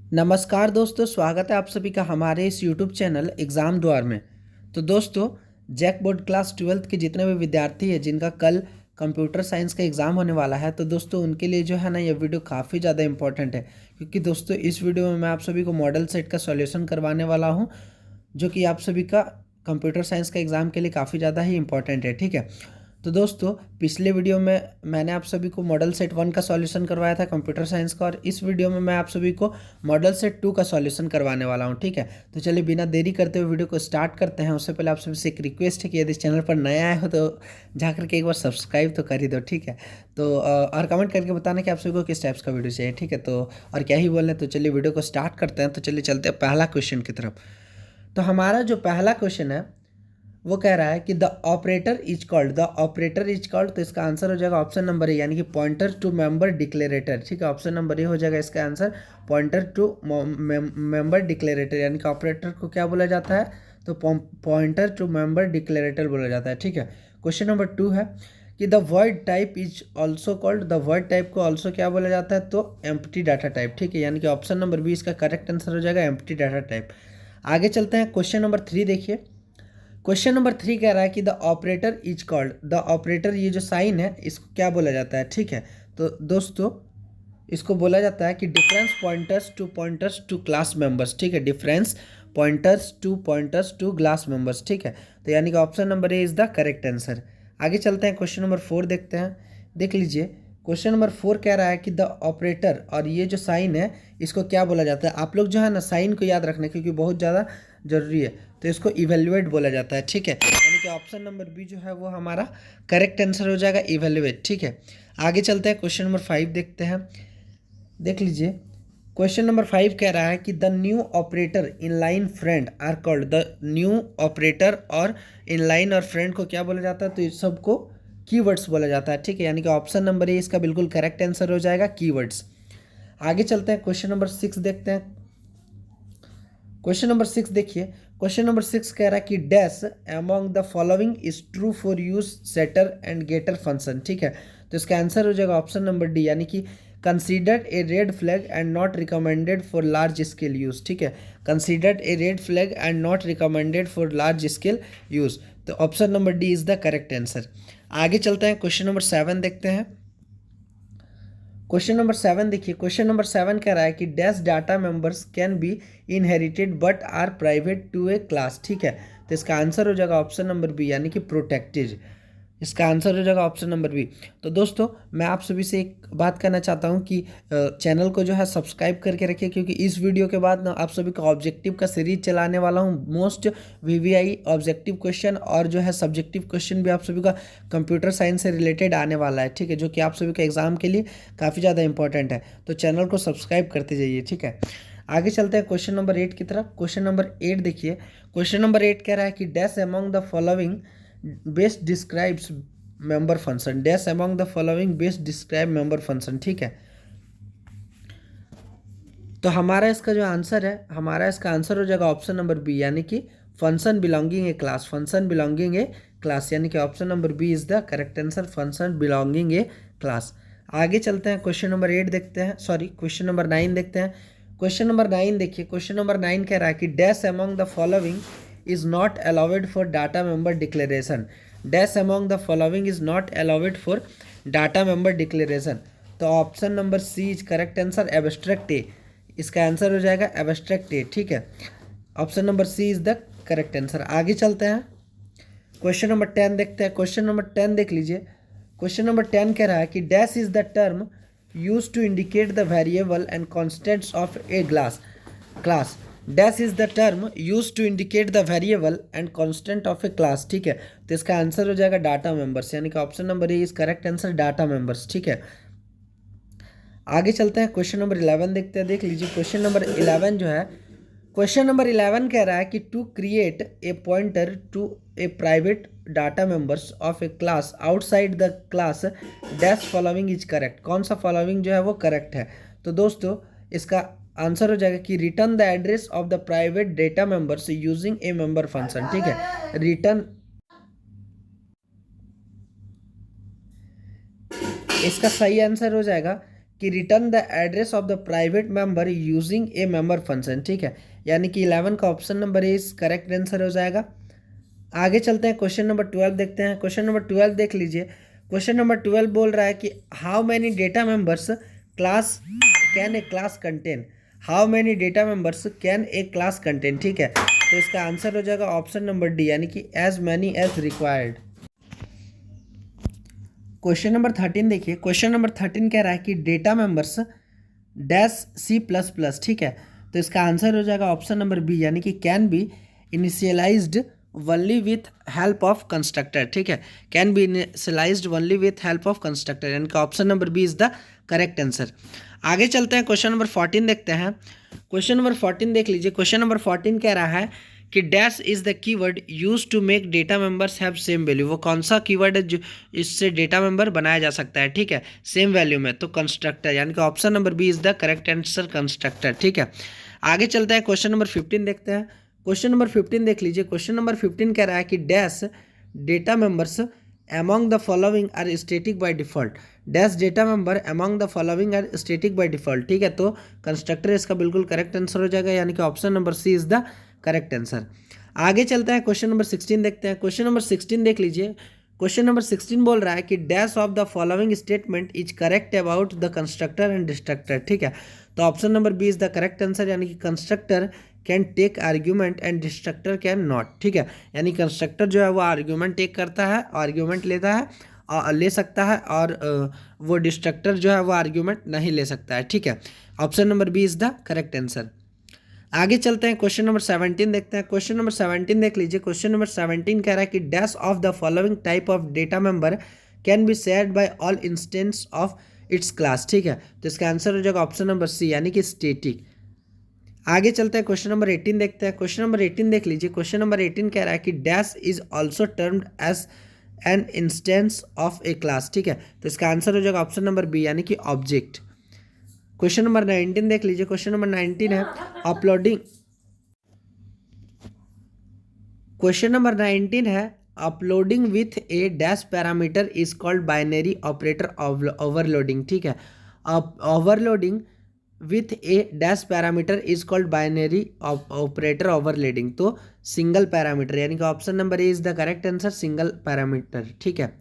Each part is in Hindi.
नमस्कार दोस्तों, स्वागत है आप सभी का हमारे इस यूट्यूब चैनल एग्ज़ाम द्वार में। तो दोस्तों, जैक बोर्ड क्लास 12th के जितने भी विद्यार्थी हैं जिनका कल कंप्यूटर साइंस का एग्ज़ाम होने वाला है, तो दोस्तों उनके लिए जो है ना, ये वीडियो काफ़ी ज़्यादा इंपॉर्टेंट है। क्योंकि दोस्तों इस वीडियो में मैं आप सभी को मॉडल सेट का सॉल्यूशन करवाने वाला हूँ, जो कि आप सभी का कंप्यूटर साइंस का एग्ज़ाम के लिए काफ़ी ज़्यादा ही इंपॉर्टेंट है। ठीक है, तो दोस्तों पिछले वीडियो में मैंने आप सभी को मॉडल सेट 1 का सॉल्यूशन करवाया था कंप्यूटर साइंस का, और इस वीडियो में मैं आप सभी को मॉडल सेट 2 का सॉल्यूशन करवाने वाला हूं। ठीक है, तो चलिए बिना देरी करते हुए वीडियो को स्टार्ट करते हैं। उससे पहले आप सभी से एक रिक्वेस्ट है कि यदि इस चैनल पर नया आए हो तो जाकर के एक बार सब्सक्राइब तो कर ही दो। ठीक है, तो और कमेंट करके बताना कि आप सभी को किस टाइप्स का वीडियो चाहिए। ठीक है, तो और क्या ही बोल रहे, तो चलिए वीडियो को स्टार्ट करते हैं। तो चलिए चलते हैं पहला क्वेश्चन की तरफ। तो हमारा जो पहला क्वेश्चन है वो कह रहा है कि the operator is called, the operator is called, तो इसका आंसर हो जाएगा ऑप्शन नंबर ए, यानी कि पॉइंटर टू मेंबर डिक्लेरेटर। ठीक है, ऑप्शन नंबर ए हो जाएगा इसका आंसर, पॉइंटर टू मेंबर डिक्लेरेटर, यानी कि ऑपरेटर को क्या बोला जाता है, तो पॉइंटर टू मेंबर डिक्लेरेटर बोला जाता है। ठीक है, क्वेश्चन नंबर 2 है कि the word type is also called, the word type को ऑल्सो क्या बोला जाता है, तो एम्प्टी डाटा टाइप। ठीक है, यानी कि ऑप्शन नंबर बी इसका करेक्ट आंसर हो जाएगा, एम्प्टी डाटा टाइप। आगे चलते हैं, क्वेश्चन नंबर 3 देखिए। क्वेश्चन नंबर 3 कह रहा है कि the operator is called, the operator ये जो साइन है इसको क्या बोला जाता है। ठीक है, तो दोस्तों इसको बोला जाता है कि difference pointers to class members. ठीक है, difference pointers to class members. ठीक है, तो यानी कि option number A is the correct answer. आगे चलते हैं, क्वेश्चन नंबर 4 देखते हैं। देख लीजिए, क्वेश्चन नंबर 4 कह रहा है कि द ऑपरेटर, और ये जो साइन है इसको क्या बोला जाता है। आप लोग जो है ना साइन को याद रखना, क्योंकि बहुत ज़्यादा जरूरी है। तो इसको इवेल्युएट बोला जाता है। ठीक है, यानी कि ऑप्शन नंबर बी जो है वो हमारा करेक्ट आंसर हो जाएगा, इवेल्युएट। ठीक है, आगे चलते हैं, क्वेश्चन नंबर 5 देखते हैं। देख लीजिए, क्वेश्चन नंबर 5 कह रहा है कि the new operator inline friend are called, the new operator और इनलाइन और फ्रेंड को क्या बोला जाता है, तो इस सबको कीवर्ड्स बोला जाता है। ठीक है, यानी कि ऑप्शन नंबर ए इसका बिल्कुल करेक्ट आंसर हो जाएगा, कीवर्ड्स। आगे चलते हैं, क्वेश्चन नंबर 6 देखते हैं। क्वेश्चन नंबर 6 देखिए, क्वेश्चन नंबर 6 कह रहा है कि dash among the following is true for use setter and getter function. ठीक है, तो इसका आंसर हो जाएगा ऑप्शन नंबर डी, यानी कि considered a red flag and not recommended for large scale use. ठीक है, considered a red flag and not recommended for large scale use, तो option number D is the correct answer. आगे चलते हैं, क्वेश्चन नंबर 7 देखते हैं। क्वेश्चन नंबर 7 देखिए, क्वेश्चन नंबर 7 कह रहा है कि dash data members can be inherited but are private to a class. ठीक है, तो इसका आंसर हो जाएगा ऑप्शन नंबर बी, यानी कि प्रोटेक्टेड। इसका आंसर हो जाएगा ऑप्शन नंबर बी। तो दोस्तों मैं आप सभी से एक बात कहना चाहता हूं कि चैनल को जो है सब्सक्राइब करके रखिए, क्योंकि इस वीडियो के बाद ना आप सभी का ऑब्जेक्टिव का सीरीज चलाने वाला हूं। मोस्ट वीवीआई ऑब्जेक्टिव क्वेश्चन और जो है सब्जेक्टिव क्वेश्चन भी आप सभी का कंप्यूटर साइंस से रिलेटेड आने वाला है। ठीक है, जो कि आप सभी का एग्जाम के लिए काफ़ी ज़्यादा इंपॉर्टेंट है। तो चैनल को सब्सक्राइब करते जाइए। ठीक है, आगे चलते हैं क्वेश्चन नंबर 8 की तरफ। क्वेश्चन नंबर 8 देखिए, क्वेश्चन नंबर 8 कह रहा है कि dash among the following best describes member function, dash among the following best describe member function. ठीक है, तो हमारा इसका जो आंसर है, हमारा इसका आंसर हो जाएगा ऑप्शन नंबर बी, यानी कि function belonging a class, function belonging a class, यानी कि option number B is the correct answer, function belonging a class. आगे चलते हैं, क्वेश्चन नंबर 8 देखते हैं, सॉरी क्वेश्चन नंबर 9 देखते हैं। क्वेश्चन नंबर 9 देखिए, क्वेश्चन नंबर 9 कह रहा है कि dash among the following is not allowed for data member declaration, dash among the following is not allowed for data member declaration, तो option number C is correct answer, abstract A. इसका आंसर हो जाएगा एब्स्ट्रैक्ट ए। ठीक है, option number C is the correct answer. आगे चलते हैं, क्वेश्चन नंबर 10 देखते हैं। क्वेश्चन नंबर 10 देख लीजिए, क्वेश्चन नंबर 10 कह रहा है कि dash is the term use to indicate the variable and constants of a class, dash is the term use to indicate the variable and constant of a class. ठीक है, तो इसका आंसर हो जाएगा डाटा मेंबर्स, यानी कि option number A is correct answer, data members. ठीक है, आगे चलते हैं, क्वेश्चन नंबर 11 देखते हैं। देख लीजिए, क्वेश्चन नंबर 11 जो है, क्वेश्चन नंबर 11 कह रहा है कि to create a pointer to a private data members of a class outside the class dash following is correct, कौन सा फॉलोइंग जो है वो करेक्ट है। तो दोस्तों इसका आंसर हो जाएगा कि return the address of the private data members using A member function. ठीक है, रिटर्न, इसका सही आंसर हो जाएगा कि return the address of the private member using A member function, ठीक है, यानी कि 11 का ऑप्शन नंबर ए इस करेक्ट आंसर हो जाएगा। आगे चलते हैं, क्वेश्चन नंबर 12 देखते हैं। क्वेश्चन नंबर 12 देख लीजिए। क्वेश्चन नंबर 12 बोल रहा है कि how many data members class can a class contain, how many data members can a class contain, ठीक है, तो इसका आंसर हो जाएगा ऑप्शन नंबर डी, यानी कि as many as required. Question number 13 देखिए। क्वेश्चन नंबर 13 कह रहा है कि डेटा मेंबर्स डैश C++, ठीक है, तो इसका आंसर हो जाएगा ऑप्शन नंबर बी, यानी कि can be initialized only with help of constructor, ठीक है, can be initialized only with help of constructor, यानी कि option number B is the correct answer. आगे चलते हैं, क्वेश्चन नंबर 14 देखते हैं। क्वेश्चन नंबर 14 देख लीजिए। क्वेश्चन नंबर 14 कह रहा है कि dash is the keyword use to make data members have same value, वो कौन सा कीवर्ड है जो इससे डेटा मेंबर बनाया जा सकता है, ठीक है, सेम वैल्यू में, तो कंस्ट्रक्टर, यानी कि option number B is the correct answer, constructor, ठीक है। आगे चलते हैं, क्वेश्चन नंबर 15 देखते हैं। क्वेश्चन नंबर 15 देख लीजिए। क्वेश्चन नंबर 15 कह रहा है कि dash data members among the following are static by default, dash data member among the following are static by default, ठीक है, तो कंस्ट्रक्टर इसका बिल्कुल करेक्ट आंसर हो जाएगा, यानी कि option number C is the correct answer. आगे चलता है, क्वेश्चन नंबर 16 देखते हैं। क्वेश्चन नंबर 16 देख लीजिए। क्वेश्चन नंबर 16 बोल रहा है कि dash of the following statement is correct about the constructor and destructor, ठीक है, तो option number B is the correct answer, यानी कि constructor can take argument and destructor can not, ठीक है, यानी कंस्ट्रक्टर जो है वो आर्ग्यूमेंट टेक करता है, आर्ग्यूमेंट लेता है और ले सकता है, और वो डिस्ट्रक्टर जो है वो आर्ग्यूमेंट नहीं ले सकता है, ठीक है, option number B is the correct answer. आगे चलते हैं, क्वेश्चन नंबर 17 देखते हैं। क्वेश्चन नंबर 17 देख लीजिए। क्वेश्चन नंबर 17 कह रहा है कि dash of the following type of data member can be shared by all instance of its class, ठीक है, तो इसका आंसर हो जाएगा ऑप्शन नंबर सी, यानी कि स्टैटिक। आगे चलते हैं, क्वेश्चन नंबर 18 देखते हैं। क्वेश्चन नंबर 18 देख लीजिए। क्वेश्चन नंबर 18 कह रहा है कि dash is also termed as an instance of a class, ठीक है, तो इसका आंसर हो जाएगा ऑप्शन नंबर बी, यानी कि ऑब्जेक्ट। क्वेश्चन नंबर 19 देख लीजिए। क्वेश्चन नंबर 19 है अपलोडिंग, क्वेश्चन नंबर 19 है uploading with A dash parameter is called binary operator overloading, ठीक है, overloading with A dash parameter is called binary operator overloading, तो सिंगल पैरामीटर, यानी कि option number A is the correct answer, single parameter, ठीक है।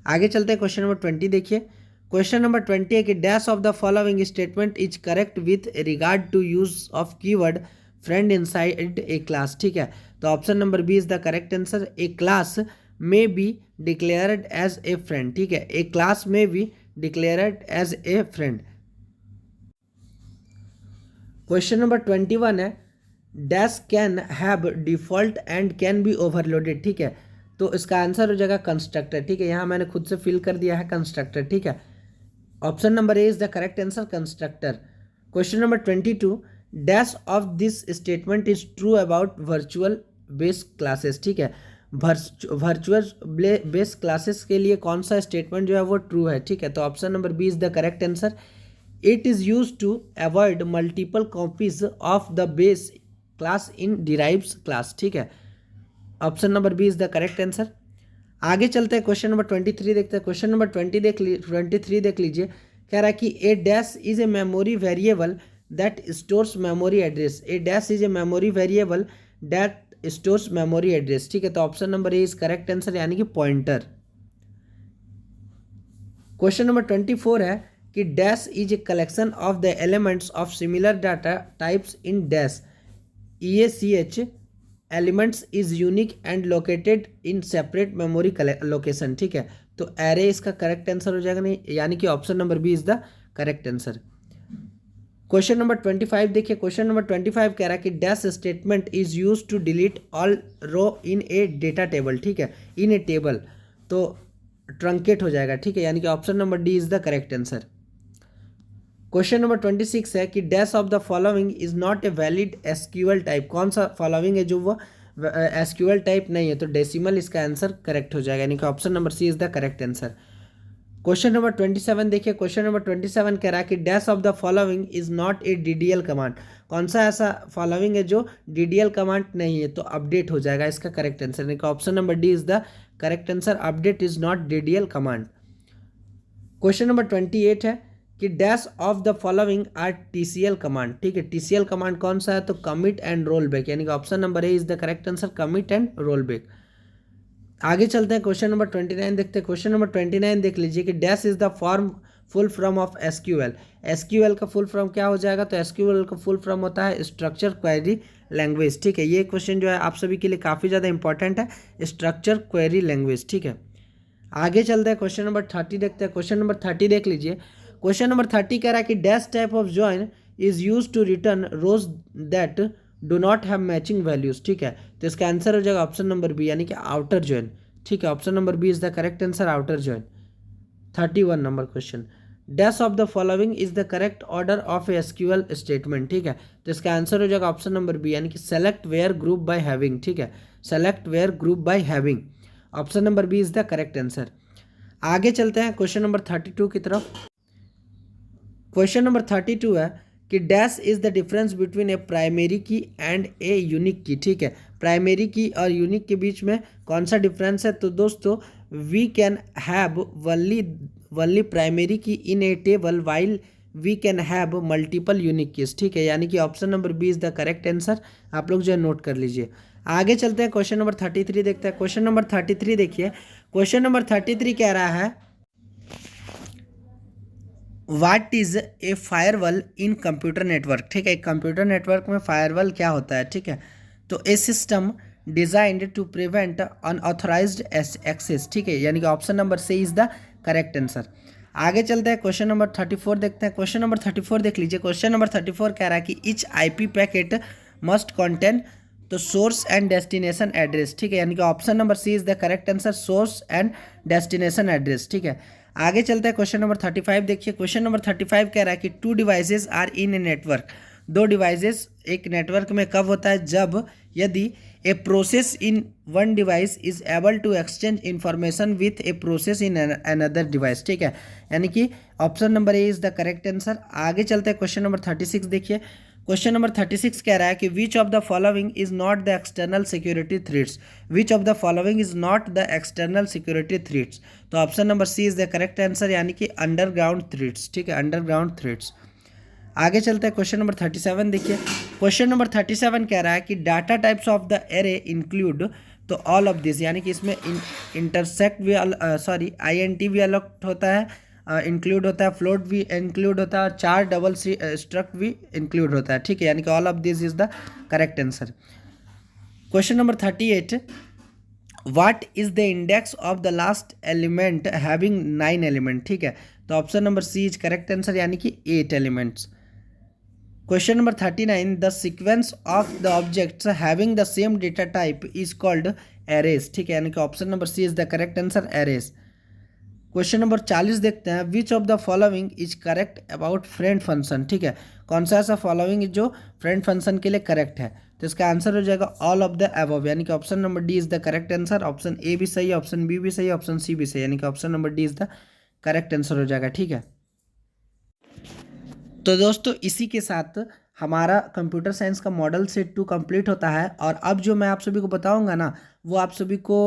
आगे चलते हैं, क्वेश्चन नंबर 20 देखिए। क्वेश्चन नंबर 20 है कि dash of the following statement is correct with regard to use of keyword friend inside a class, ठीक है, तो option number B is the correct answer. A class may be declared as a friend, ठीक है, a class may be declared as a friend. Question number 21 है dash can have default and can be overloaded, ठीक है, तो इसका आंसर हो जाएगा कंस्ट्रक्टर, ठीक है, यहाँ मैंने खुद से फिल कर दिया है कंस्ट्रक्टर, ठीक है, option number A is the correct answer, constructor. Question number 22 dash of this statement is true about virtual base classes, ठीक है, वर्चुअल बेस क्लासेस के लिए कौन सा स्टेटमेंट जो है वो ट्रू है, ठीक है, तो option number B is the correct answer. It is use to avoid multiple copies of the base class in derives class, ठीक है, option number B is the correct answer. आगे चलते हैं, क्वेश्चन नंबर 23 देखते हैं। क्वेश्चन नंबर 23 देख लीजिए। कह रहा है कि a dash is a memory variable that stores memory address, a dash is a memory variable that stores memory address, ठीक है, तो option number A is correct answer, यानी कि पॉइंटर। क्वेश्चन नंबर 24 है कि dash is a collection of the elements of similar data types in dash EACH elements is unique and located in separate memory location, ठीक है, तो एरे इसका करेक्ट आंसर हो जाएगा नहीं, यानी कि option number B is the correct answer. Question number 25 देखिए। क्वेश्चन नंबर 25 कह रहा है कि dash statement is use to delete all row in a data table, ठीक है, इन ए टेबल, तो ट्रंकेट हो जाएगा, ठीक है, यानी कि option number D is the correct answer. Question number 26 है कि dash of the following is not a valid SQL type, कौन सा फॉलोइंग है जो वो एसक्यूएल टाइप नहीं है, तो डेसिमल इसका आंसर करेक्ट हो जाएगा, यानी कि option number C is the correct answer. Question number 27 देखिए। क्वेश्चन नंबर 27 कह रहा है कि dash of the following is not a DDL command, कौन सा ऐसा फॉलोइंग है जो DDL कमांड नहीं है, तो अपडेट हो जाएगा इसका करेक्ट आंसर, यानी कि option number D is the correct answer, update is not DDL command. Question number 28 है कि dash of the following are TCL command. ठीक है, TCL कमांड कौन सा है, तो कमिट एंड रोल बैक, यानी कि option number A is the correct answer, commit and roll back. आगे चलते हैं, क्वेश्चन नंबर 29 देखते हैं। क्वेश्चन नंबर 29 देख लीजिए कि dash is the form full form of SQL। SQL का फुल फॉर्म क्या हो जाएगा, तो SQL का फुल फॉर्म होता है स्ट्रक्चर क्वेरी लैंग्वेज। ठीक है, ये क्वेश्चन जो है आप सभी के लिए काफ़ी ज़्यादा इंपॉर्टेंट है, स्ट्रक्चर क्वेरी लैंग्वेज। ठीक है, आगे चलते हैं, क्वेश्चन नंबर 30 देखते हैं। क्वेश्चन नंबर 30 देख लीजिए। क्वेश्चन नंबर 30 कह रहा है कि dash type of join is use to return rows that do not have matching values. ठीक है, तो इसका आंसर हो जाएगा ऑप्शन नंबर बी, यानी कि आउटर जॉइन। ठीक है, option number B is the correct answer, outer join. 31 number question, dash of the following is the correct order of a SQL statement. ठीक है, तो इसका आंसर हो जाएगा ऑप्शन नंबर बी, यानी कि select where group by having. ठीक है, select where group by having, option number B is the correct answer. आगे चलते हैं क्वेश्चन नंबर 32 की तरफ। क्वेश्चन नंबर 32 है कि dash is the difference between A primary की एंड ए यूनिक की। ठीक है, प्राइमरी की और यूनिक के बीच में कौन सा डिफरेंस है, तो दोस्तों we can have only primary key in a table while we can have multiple unique keys. ठीक है, यानी कि option number B is the correct answer, आप लोग जो है नोट कर लीजिए। आगे चलते हैं, क्वेश्चन नंबर 33 देखते हैं। क्वेश्चन नंबर 33 देखिए, क्वेश्चन नंबर 33 कह रहा है what is a firewall in computer network. ठीक है, कंप्यूटर नेटवर्क में फायरवॉल क्या होता है। ठीक है, तो a system designed to prevent unauthorised access. ठीक है, यानी कि option number C is the correct answer. आगे चलते हैं, क्वेश्चन नंबर 34 देखते हैं। क्वेश्चन नंबर 34 देख लीजिए। क्वेश्चन नंबर 34 कह रहा है कि each IP packet must contain to source and destination address. ठीक है, यानी कि option number C is the correct answer, source and destination address. ठीक है, आगे चलते हैं, क्वेश्चन नंबर 35 देखिए। क्वेश्चन नंबर 35 कह रहा है कि 2 devices are in a network. 2 devices एक नेटवर्क में कब होता है, जब यदि a process in one device is able to exchange information with a process in another device. ठीक है, यानी कि option number A is the correct answer. आगे चलते हैं, क्वेश्चन नंबर 36 देखिए। क्वेश्चन नंबर 36 कह रहा है कि which of the following is not the external security threats. Which of the following is not the external security threats, तो option number C is the correct answer, यानी कि अंडरग्राउंड थ्रेट्स। ठीक है, अंडरग्राउंड थ्रेट्स। आगे चलते हैं, क्वेश्चन नंबर 37 देखिए। क्वेश्चन नंबर 37 कह रहा है कि data types of the array include तो ऑल ऑफ दिस, यानी कि इसमें इंटरसेक्ट भी INT भी अलॉट होता है, इंक्लूड होता है, फ्लोट भी इंक्लूड होता है, और 4 डबल स्ट्रक्ट भी इंक्लूड होता है। ठीक है, यानी कि all of this is the correct answer. Question number 38, what is the index of the last element having 9 element. ठीक है, तो option number C is correct answer, यानी कि 8 elements. Question number 39, the sequence of the objects having the same data type is called arrays. ठीक है, यानी कि option number C is the correct answer, arrays. Question number 40 देखते हैं, विच of the following is correct about friend function. ठीक है, कौन सा ऐसा फॉलोइंग जो फ्रेंड फंक्शन के लिए करेक्ट है, तो इसका आंसर हो जाएगा ऑल ऑफ द अबव, यानी कि option number D is the correct answer. Option A भी सही है, ऑप्शन बी भी सही है, ऑप्शन सी भी सही, यानी कि option number D is the correct answer हो जाएगा। ठीक है, तो दोस्तों इसी के साथ हमारा कंप्यूटर साइंस का मॉडल सेट 2 कंप्लीट होता है। और अब जो मैं आप सभी को बताऊंगा ना, वो आप सभी को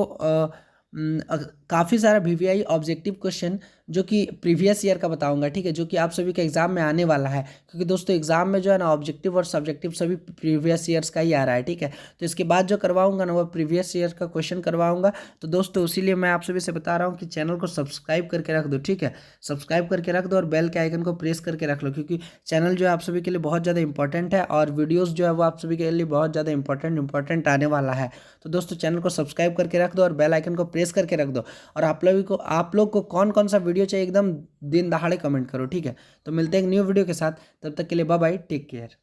काफ़ी सारा VVI ऑब्जेक्टिव क्वेश्चन जो कि प्रीवियस ईयर का बताऊंगा। ठीक है, जो कि आप सभी के एग्जाम में आने वाला है, क्योंकि दोस्तों एग्जाम में जो है ना ऑब्जेक्टिव और सब्जेक्टिव सभी प्रीवियस ईयर्स का ही आ रहा है। ठीक है, तो इसके बाद जो करवाऊंगा ना वो प्रीवियस ईयर का क्वेश्चन करवाऊंगा। तो दोस्तों इसीलिए मैं आप सभी से बता रहा हूँ कि चैनल को सब्सक्राइब करके रख दो। ठीक है, सब्सक्राइब करके रख दो और बेल के आइकन को प्रेस करके रख लो, क्योंकि चैनल जो है आप सभी के लिए बहुत ज़्यादा इंपॉर्टेंट है और वीडियोज़ जो है वो आप सभी के लिए बहुत ज़्यादा इंपॉर्टेंट आने वाला है। तो दोस्तों चैनल को सब्सक्राइब करके रख दो और बेल आइकन को प्रेस करके रख दो। और आप लोग को कौन कौन सा वीडियो चाहिए एकदम दिन दहाड़े कमेंट करो। ठीक है, तो मिलते हैं एक न्यू वीडियो के साथ, तब तक के लिए बाय बाय, टेक केयर।